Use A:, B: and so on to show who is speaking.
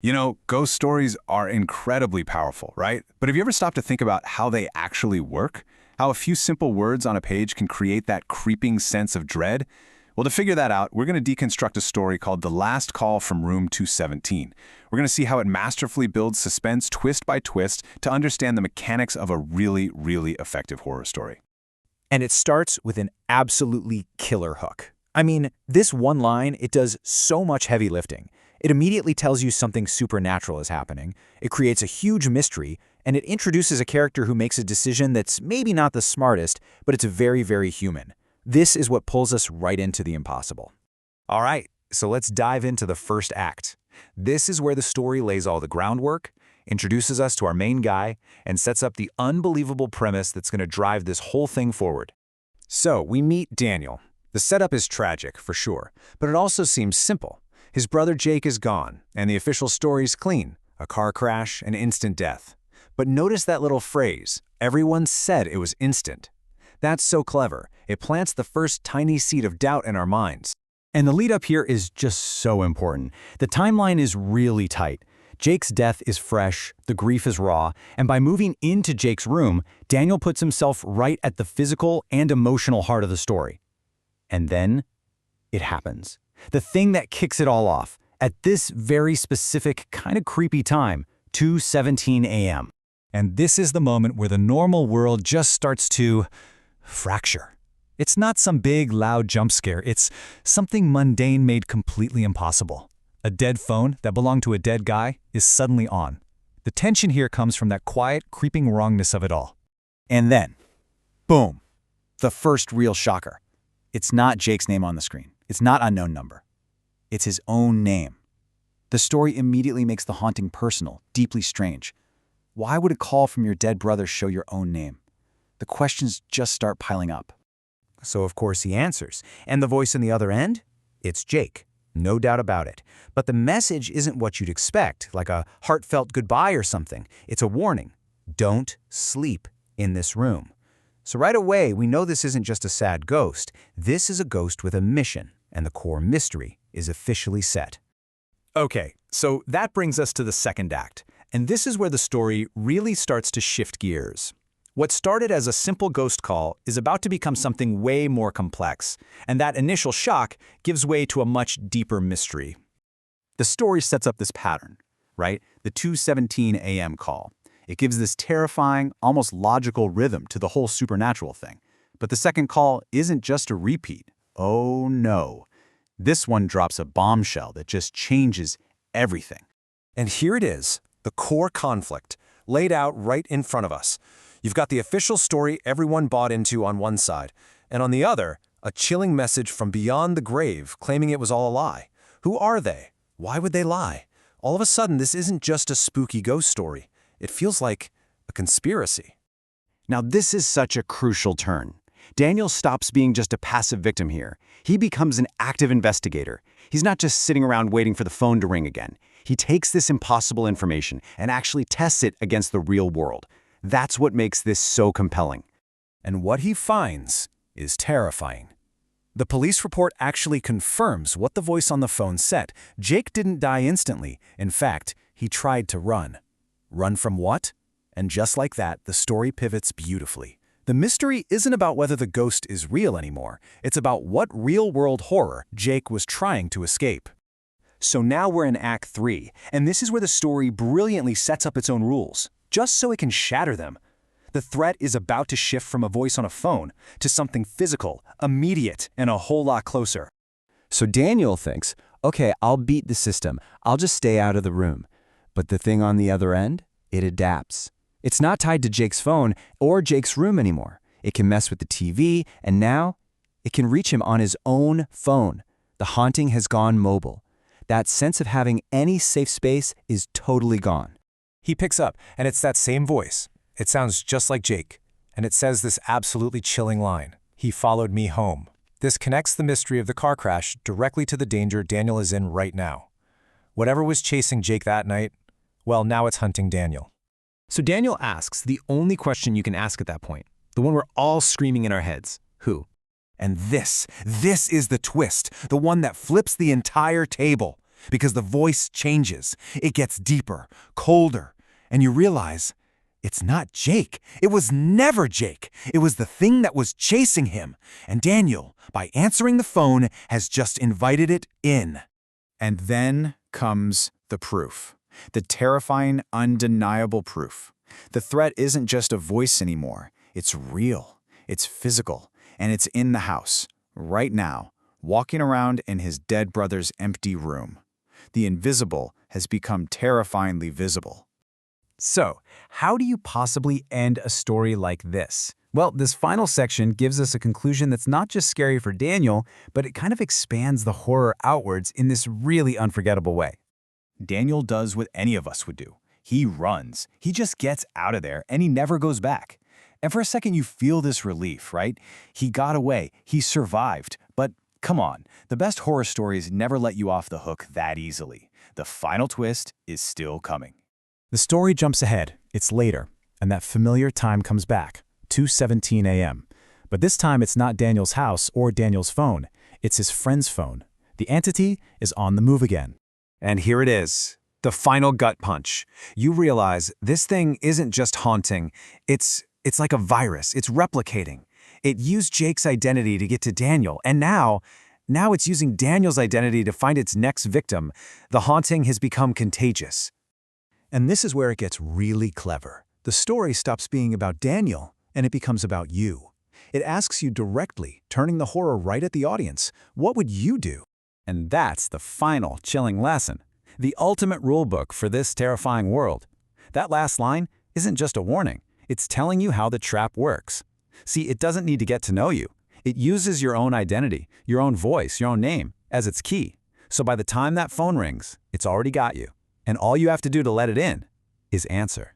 A: You know, ghost stories are incredibly powerful, right? But have you ever stopped to think about how they actually work? How a few simple words on a page can create that creeping sense of dread? Well, to figure that out, we're going to deconstruct a story called The Last Call from Room 217. We're going to see how it masterfully builds suspense twist by twist to understand the mechanics of a really, really effective horror story.
B: And it starts with an absolutely killer hook. I mean, this one line, it does so much heavy lifting. It immediately tells you something supernatural is happening, it creates a huge mystery, and it introduces a character who makes a decision that's maybe not the smartest, but it's very, very human. This is what pulls us right into the impossible. All right, so let's dive into the first act. This is where the story lays all the groundwork, introduces us to our main guy, and sets up the unbelievable premise that's going to drive this whole thing forward. So, we meet Daniel. The setup is tragic, for sure, but it also seems simple. His brother Jake is gone, and the official story's clean. A car crash, an instant death. But notice that little phrase, everyone said it was instant. That's so clever. It plants the first tiny seed of doubt in our minds. And the lead up here is just so important. The timeline is really tight. Jake's death is fresh, the grief is raw, and by moving into Jake's room, Daniel puts himself right at the physical and emotional heart of the story. And then, it happens. The thing that kicks it all off, at this very specific, kind of creepy time, 2:17 a.m. And this is the moment where the normal world just starts to fracture. It's not some big, loud jump scare. It's something mundane made completely impossible. A dead phone that belonged to a dead guy is suddenly on. The tension here comes from that quiet, creeping wrongness of it all. And then, boom, the first real shocker. It's not Jake's name on the screen. It's not unknown number. It's his own name. The story immediately makes the haunting personal, deeply strange. Why would a call from your dead brother show your own name? The questions just start piling up. So of course he answers. And the voice on the other end? It's Jake. No doubt about it. But the message isn't what you'd expect, like a heartfelt goodbye or something. It's a warning. Don't sleep in this room. So right away, we know this isn't just a sad ghost. This is a ghost with a mission, and the core mystery is officially set. Okay, so that brings us to the second act. And this is where the story really starts to shift gears. What started as a simple ghost call is about to become something way more complex, and that initial shock gives way to a much deeper mystery. The story sets up this pattern, right? The 2:17 a.m. call. It gives this terrifying, almost logical rhythm to the whole supernatural thing. But the second call isn't just a repeat. Oh no. This one drops a bombshell that just changes everything. And here it is, the core conflict, laid out right in front of us. You've got the official story everyone bought into on one side, and on the other, a chilling message from beyond the grave claiming it was all a lie. Who are they? Why would they lie? All of a sudden, this isn't just a spooky ghost story. It feels like a conspiracy. Now this is such a crucial turn. Daniel stops being just a passive victim here. He becomes an active investigator. He's not just sitting around waiting for the phone to ring again. He takes this impossible information and actually tests it against the real world. That's what makes this so compelling. And what he finds is terrifying. The police report actually confirms what the voice on the phone said. Jake didn't die instantly. In fact, he tried to run. Run from what? And just like that, the story pivots beautifully. The mystery isn't about whether the ghost is real anymore. It's about what real-world horror Jake was trying to escape. So now we're in Act 3, and this is where the story brilliantly sets up its own rules, just so it can shatter them. The threat is about to shift from a voice on a phone to something physical, immediate, and a whole lot closer. So Daniel thinks, okay, I'll beat the system. I'll just stay out of the room. But the thing on the other end, it adapts. It's not tied to Jake's phone or Jake's room anymore. It can mess with the TV, and now it can reach him on his own phone. The haunting has gone mobile. That sense of having any safe space is totally gone. He picks up, and it's that same voice. It sounds just like Jake, and it says this absolutely chilling line. He followed me home. This connects the mystery of the car crash directly to the danger Daniel is in right now. Whatever was chasing Jake that night, well, now it's hunting Daniel. So Daniel asks the only question you can ask at that point, the one we're all screaming in our heads. Who? And this is the twist, the one that flips the entire table. because the voice changes. It gets deeper, colder, and you realize it's not Jake. It was never Jake. It was the thing that was chasing him. And Daniel, by answering the phone, has just invited it in. And then comes the proof. The terrifying, undeniable proof. The threat isn't just a voice anymore. It's real. It's physical. And it's in the house, right now, walking around in his dead brother's empty room. The invisible has become terrifyingly visible. So, how do you possibly end a story like this? Well, this final section gives us a conclusion that's not just scary for Daniel, but it kind of expands the horror outwards in this really unforgettable way.
A: Daniel does what any of us would do. He runs. He just gets out of there, and he never goes back. And for a second, you feel this relief, right? He got away. He survived. But come on, the best horror stories never let you off the hook that easily. The final twist is still coming.
B: The story jumps ahead. It's later, and that familiar time comes back, 2:17 a.m. But this time it's not Daniel's house or Daniel's phone. It's his friend's phone. The entity is on the move again. And here it is, the final gut punch. You realize this thing isn't just haunting. It's like a virus. It's replicating. It used Jake's identity to get to Daniel, and now it's using Daniel's identity to find its next victim. The haunting has become contagious. And this is where it gets really clever. The story stops being about Daniel, and it becomes about you. It asks you directly, turning the horror right at the audience. What would you do? And that's the final chilling lesson. The ultimate rulebook for this terrifying world. That last line isn't just a warning. It's telling you how the trap works. See, it doesn't need to get to know you. It uses your own identity, your own voice, your own name as its key. So by the time that phone rings, it's already got you. And all you have to do to let it in is answer.